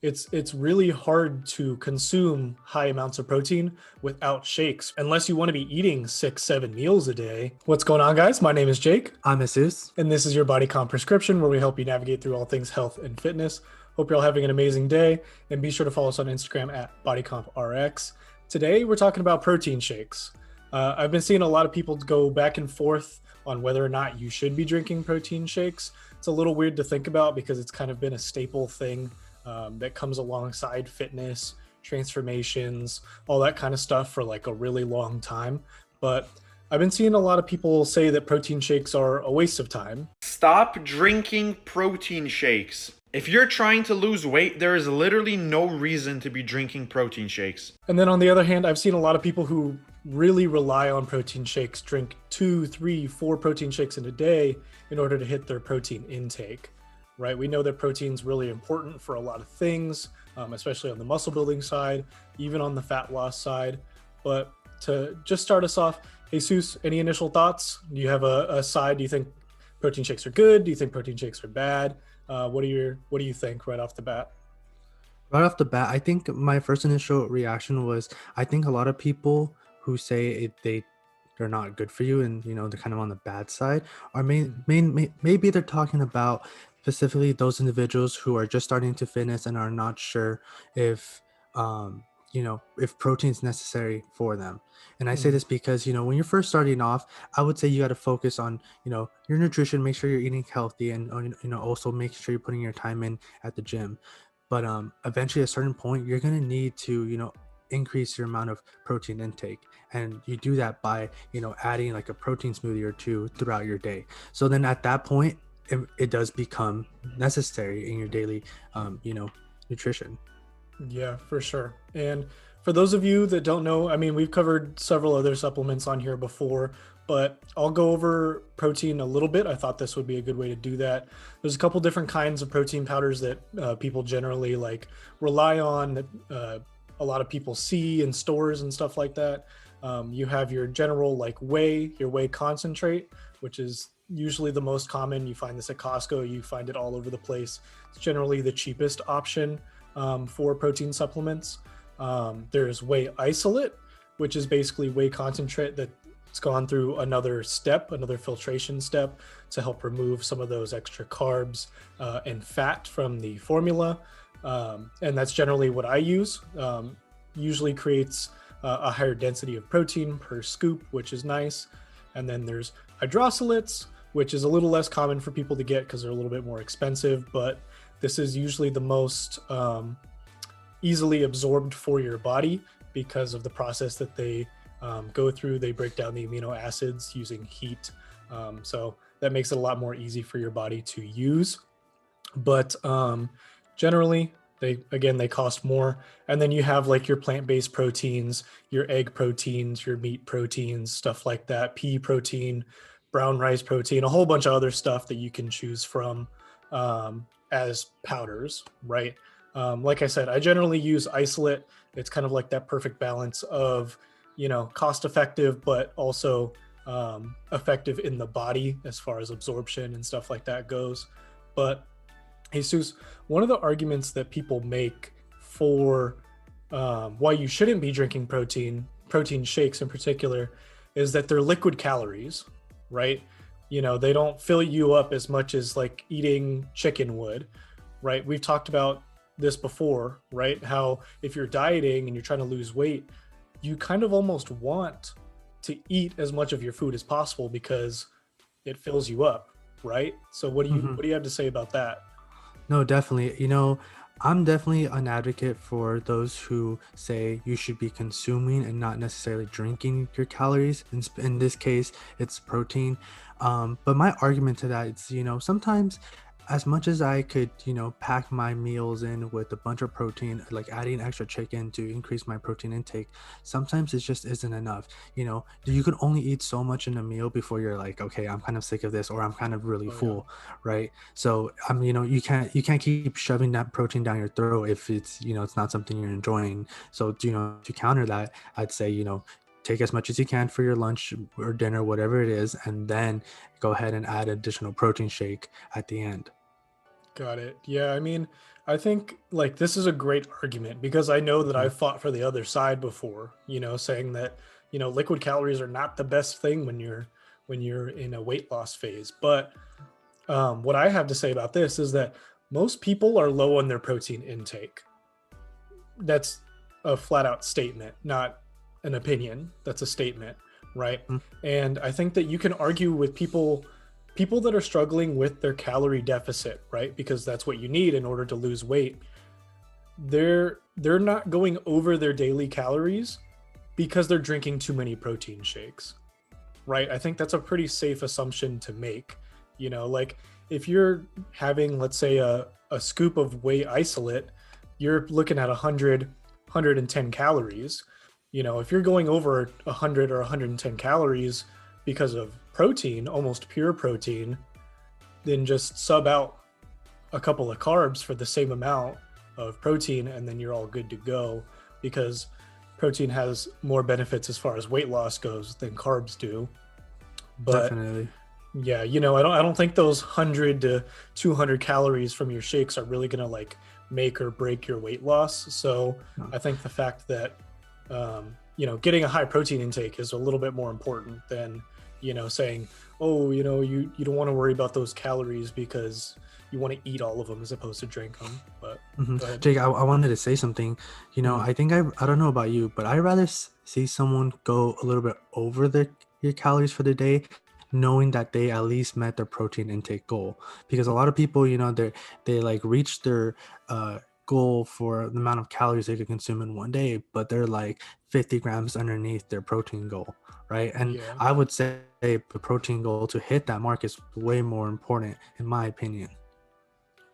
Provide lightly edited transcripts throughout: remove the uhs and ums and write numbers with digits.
It's really hard to consume high amounts of protein without shakes, unless you want to be eating 6, 7 meals a day. What's going on, guys? My name is Jake, I'm Jesus. and this is your Body Comp Prescription, where we help you navigate through all things health and fitness. Hope you're all having an amazing day, and be sure to follow us on Instagram at bodycomprx. Today, we're talking about protein shakes. I've been seeing a lot of people go back and forth on whether or not you should be drinking protein shakes. It's a little weird to think about because it's kind of been a staple thing that comes alongside fitness, transformations, all that kind of stuff for like a really long time. But I've been seeing a lot of people say that protein shakes are a waste of time. Stop drinking protein shakes. If you're trying to lose weight, there is literally no reason to be drinking protein shakes. And then on the other hand, I've seen a lot of people who really rely on protein shakes, drink 2, 3, 4 protein shakes in a day in order to hit their protein intake. Right? We know that protein's really important for a lot of things, especially on the muscle building side, even on the fat loss side. But to just start us off, Jesus, any initial thoughts? Do you have a side? Do you think protein shakes are good? Do you think protein shakes are bad? What do you think right off the bat? Right off the bat, I think my first initial reaction was I think a lot of people who say they're not good for you and they're kind of on the bad side are maybe they're talking about specifically those individuals who are just starting to fitness and are not sure if if protein is necessary for them. And I say this because when you're first starting off, I would say you got to focus on your nutrition, make sure you're eating healthy, and also make sure you're putting your time in at the gym. But eventually at a certain point you're going to need to increase your amount of protein intake, and you do that by adding like a protein smoothie or two throughout your day. So then at that point it does become necessary in your daily nutrition. Yeah, for sure. And for those of you that don't know, I mean, we've covered several other supplements on here before, but I'll go over protein a little bit. I thought this would be a good way to do that. There's a couple different kinds of protein powders that people generally like rely on, that a lot of people see in stores and stuff like that. You have your general like your whey concentrate, which is usually the most common. You find this at Costco. You find it all over the place. It's generally the cheapest option for protein supplements. There's whey isolate, which is basically whey concentrate that's gone through another filtration step to help remove some of those extra carbs and fat from the formula. And that's generally what I use. Usually creates a higher density of protein per scoop, which is nice. And then there's hydrosylates, which is a little less common for people to get because they're a little bit more expensive, but this is usually the most easily absorbed for your body because of the process that they go through. They break down the amino acids using heat. So that makes it a lot more easy for your body to use. But generally, they cost more. And then you have like your plant-based proteins, your egg proteins, your meat proteins, stuff like that, pea protein, brown rice protein, a whole bunch of other stuff that you can choose from as powders, right? Like I said, I generally use isolate. It's kind of like that perfect balance of, cost effective, but also effective in the body as far as absorption and stuff like that goes. But Jesus, one of the arguments that people make for why you shouldn't be drinking protein shakes in particular, is that they're liquid calories, right? They don't fill you up as much as like eating chicken would, right? We've talked about this before, right? How if you're dieting and you're trying to lose weight, you kind of almost want to eat as much of your food as possible because it fills you up, right? So what do you have to say about that? No, definitely. I'm definitely an advocate for those who say you should be consuming and not necessarily drinking your calories. In this case, it's protein. But my argument to that is, sometimes as much as I could, pack my meals in with a bunch of protein, like adding extra chicken to increase my protein intake, sometimes it just isn't enough. You can only eat so much in a meal before you're like, okay, I'm kind of sick of this, or I'm kind of really full, right? So you can't keep shoving that protein down your throat if it's it's not something you're enjoying. So to counter that, I'd say take as much as you can for your lunch or dinner, whatever it is, and then go ahead and add additional protein shake at the end. Got it. Yeah, I mean, I think like this is a great argument because I know that Mhm. I've fought for the other side before, saying that, liquid calories are not the best thing when you're in a weight loss phase. But what I have to say about this is that most people are low on their protein intake. That's a flat out statement, not an opinion. That's a statement, right? Mm. And I think that you can argue with people that are struggling with their calorie deficit, right? Because that's what you need in order to lose weight. They're not going over their daily calories because they're drinking too many protein shakes, right? I think that's a pretty safe assumption to make. Like if you're having, let's say, a scoop of whey isolate, you're looking at 110 calories. If you're going over 100 or 110 calories because of protein, almost pure protein, then just sub out a couple of carbs for the same amount of protein, and then you're all good to go, because protein has more benefits as far as weight loss goes than carbs do. But Definitely. yeah, I don't think those 100 to 200 calories from your shakes are really going to like make or break your weight loss. So No. I think the fact that getting a high protein intake is a little bit more important than saying, oh, you don't want to worry about those calories because you want to eat all of them as opposed to drink them. But go ahead. Jake, I wanted to say something. Mhm. I think I don't know about you, but I'd rather see someone go a little bit over your calories for the day, knowing that they at least met their protein intake goal. Because a lot of people, they like reach their goal for the amount of calories they could consume in one day, but they're like 50 grams underneath their protein goal, right? And Yeah. I would say the protein goal to hit that mark is way more important, in my opinion.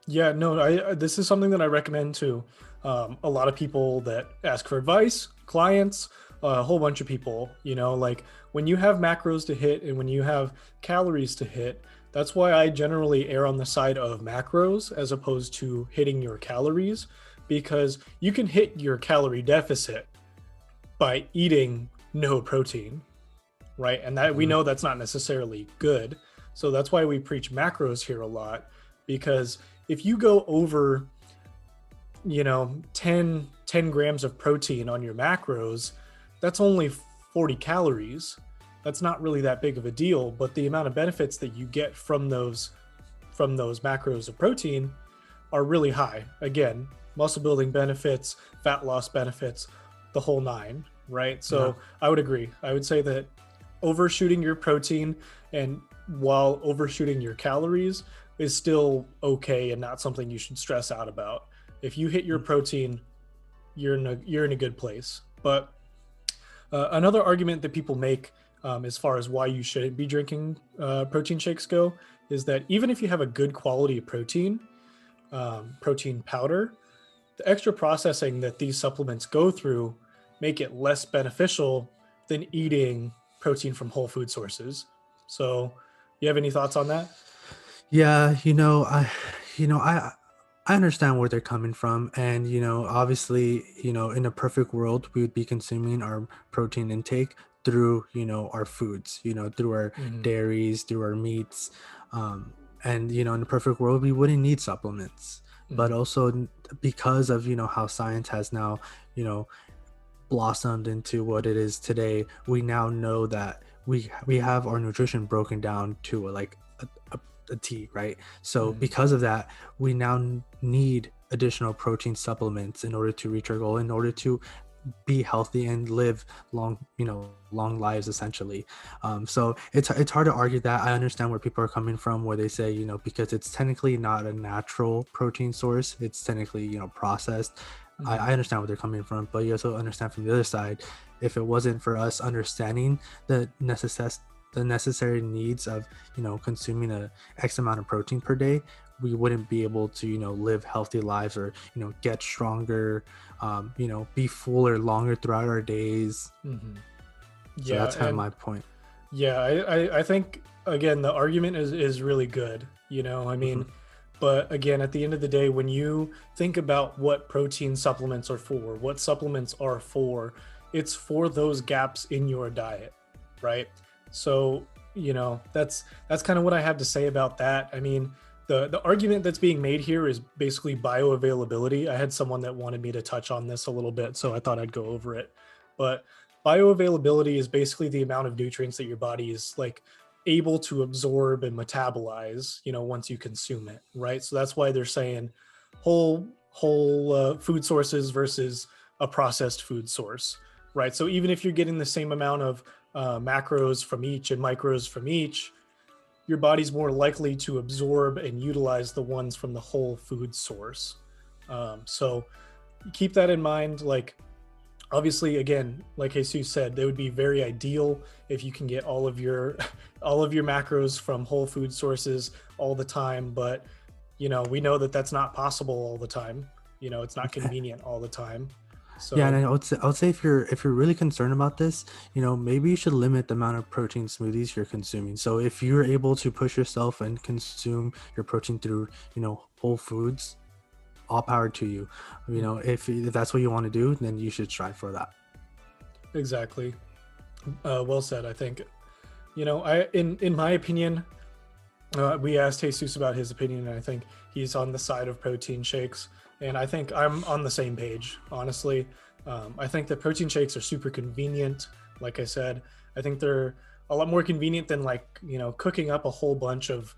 Yeah, no, this is something that I recommend to a lot of people that ask for advice, clients, a whole bunch of people. Like when you have macros to hit and when you have calories to hit, that's why I generally err on the side of macros as opposed to hitting your calories, because you can hit your calorie deficit by eating no protein, right? And that we Mhm. know that's not necessarily good. So that's why we preach macros here a lot, because if you go over 10 grams of protein on your macros, that's only 40 calories. That's not really that big of a deal, but the amount of benefits that you get from those macros of protein are really high. Again, muscle building benefits, fat loss benefits, the whole nine, right? Yeah. So I would agree. I would say that overshooting your protein and while overshooting your calories is still okay and not something you should stress out about. If you hit your protein, you're in a good place. But another argument that people make, as far as why you shouldn't be drinking protein shakes go, is that even if you have a good quality protein, protein powder, the extra processing that these supplements go through make it less beneficial than eating protein from whole food sources. So, you have any thoughts on that? Yeah, you know, I I understand where they're coming from, and obviously, in a perfect world, we would be consuming our protein intake through, our foods, through our Hmm. dairies, through our meats, um, and in a perfect world, we wouldn't need supplements. But Hmm. also because of how science has now, you know, blossomed into what it is today, we now know that we have our nutrition broken down to a T, right? So Hmm. because of that, we now need additional protein supplements in order to reach our goal, in order to be healthy and live long lives essentially. So it's hard to argue that. I understand where people are coming from, where they say, because it's technically not a natural protein source, it's technically processed. I Hmm. understand where they're coming from, but you also understand from the other side, if it wasn't for us understanding the necessary needs of consuming a x amount of protein per day, we wouldn't be able to live healthy lives, or get stronger, be fuller longer throughout our days. Hmm. So Yeah, that's kind of and my point. yeah, I think again the argument is really good. I Hmm. mean, but again, at the end of the day, when you think about what protein supplements are for, what supplements are for, it's for those gaps in your diet, right? So, that's kind of what I have to say about that. I mean, the argument that's being made here is basically bioavailability. I had someone that wanted me to touch on this a little bit, so I thought I'd go over it. But bioavailability is basically the amount of nutrients that your body is like able to absorb and metabolize, once you consume it, right? So that's why they're saying whole food sources versus a processed food source, right? So even if you're getting the same amount of macros from each and micros from each, your body's more likely to absorb and utilize the ones from the whole food source. So keep that in mind. Like, obviously, again, like Jesus said, it would be very ideal if you can get all of your all of your macros from whole food sources all the time. But we know that that's not possible all the time. It's not convenient all the time. So Yeah, and I would say if you're really concerned about this, maybe you should limit the amount of protein smoothies you're consuming. So if you're able to push yourself and consume your protein through, whole foods, all power to you. If that's what you want to do, then you should strive for that. exactly. Well said. I think, in my opinion, we asked Jesus about his opinion, and I think he's on the side of protein shakes. And I think I'm on the same page, honestly. I think that protein shakes are super convenient. Like I said, I think they're a lot more convenient than cooking up a whole bunch of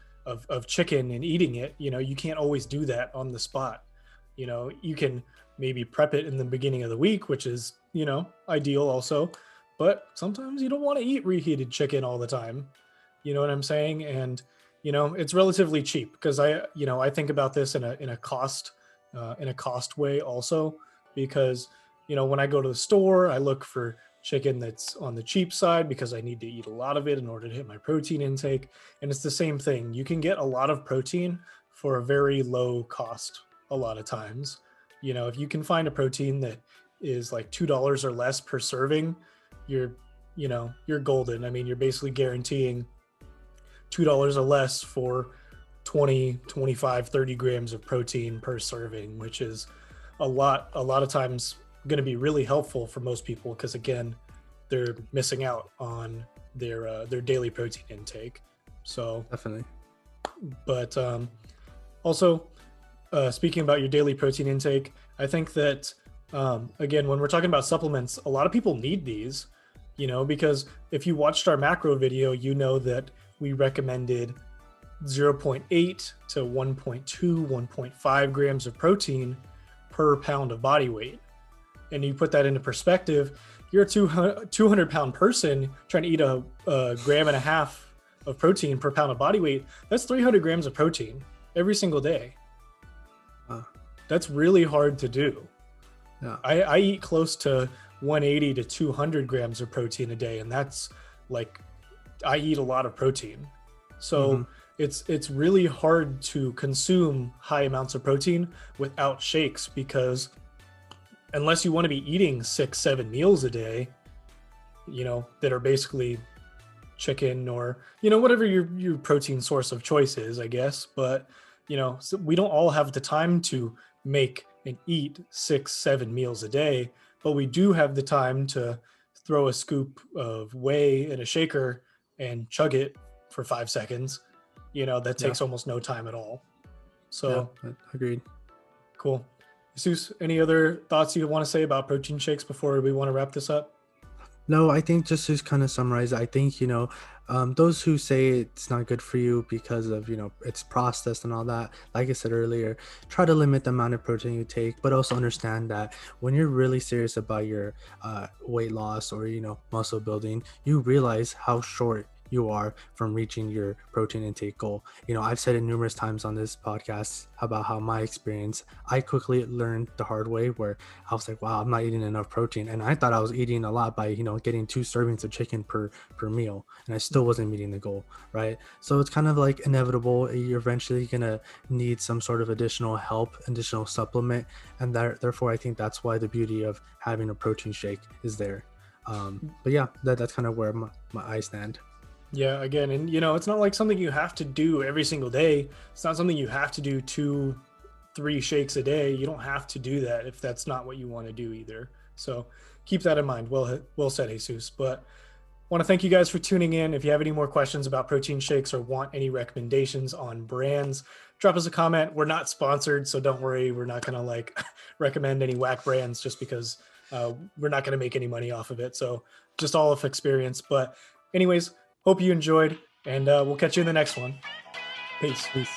chicken and eating it. You can't always do that on the spot. You can maybe prep it in the beginning of the week, which is, ideal also. But sometimes you don't want to eat reheated chicken all the time. You know what I'm saying? And, it's relatively cheap because I think about this in a cost way also, because when I go to the store, I look for chicken that's on the cheap side because I need to eat a lot of it in order to hit my protein intake. And it's the same thing. You can get a lot of protein for a very low cost a lot of times. If you can find a protein that is like $2 or less per serving, you're golden. I mean, you're basically guaranteeing $2 or less for 20, 25, 30 grams of protein per serving, which is a lot of times going to be really helpful for most people because, again, they're missing out on their daily protein intake. So Definitely. But also, speaking about your daily protein intake, I think that, again, when we're talking about supplements, a lot of people need these, because if you watched our macro video, that we recommended 0.8 to 1.2, 1.5 grams of protein per pound of body weight. And you put that into perspective, you're a 200-pound person trying to eat a gram and a half of protein per pound of body weight. That's 300 grams of protein every single day. That's really hard to do. Yeah. I eat close to 180 to 200 grams of protein a day, and that's like, I eat a lot of protein. So it's really hard to consume high amounts of protein without shakes, because unless you want to be eating 6-7 meals a day, that are basically chicken or, whatever your protein source of choice is, I guess. But, so we don't all have the time to make and eat 6-7 meals a day, but we do have the time to throw a scoop of whey in a shaker and chug it for 5 seconds. That takes almost no time at all. So yeah, agreed. Cool. Jesus, any other thoughts you want to say about protein shakes before we want to wrap this up? No, I think just to kind of summarize, I think, those who say it's not good for you because of, it's processed and all that, like I said earlier, try to limit the amount of protein you take, but also understand that when you're really serious about your weight loss or, muscle building, you realize how short you are from reaching your protein intake goal. I've said it numerous times on this podcast about how my experience, I quickly learned the hard way where I was like, wow, I'm not eating enough protein. And I thought I was eating a lot by, getting 2 servings of chicken per meal, and I still wasn't meeting the goal, right? So it's kind of like inevitable. You're eventually gonna need some sort of additional help, additional supplement, and therefore I think that's why the beauty of having a protein shake is there. But yeah, that's kind of where my I stand. Yeah, again, and it's not like something you have to do every single day. It's not something you have to do 2-3 shakes a day. You don't have to do that if that's not what you want to do either. So keep that in mind. Well said, Jesus. But want to thank you guys for tuning in. If you have any more questions about protein shakes or want any recommendations on brands, drop us a comment. We're not sponsored, so don't worry. We're not gonna like recommend any whack brands just because we're not gonna make any money off of it. So just all of experience. But anyways, hope you enjoyed, and we'll catch you in the next one. Peace. Peace.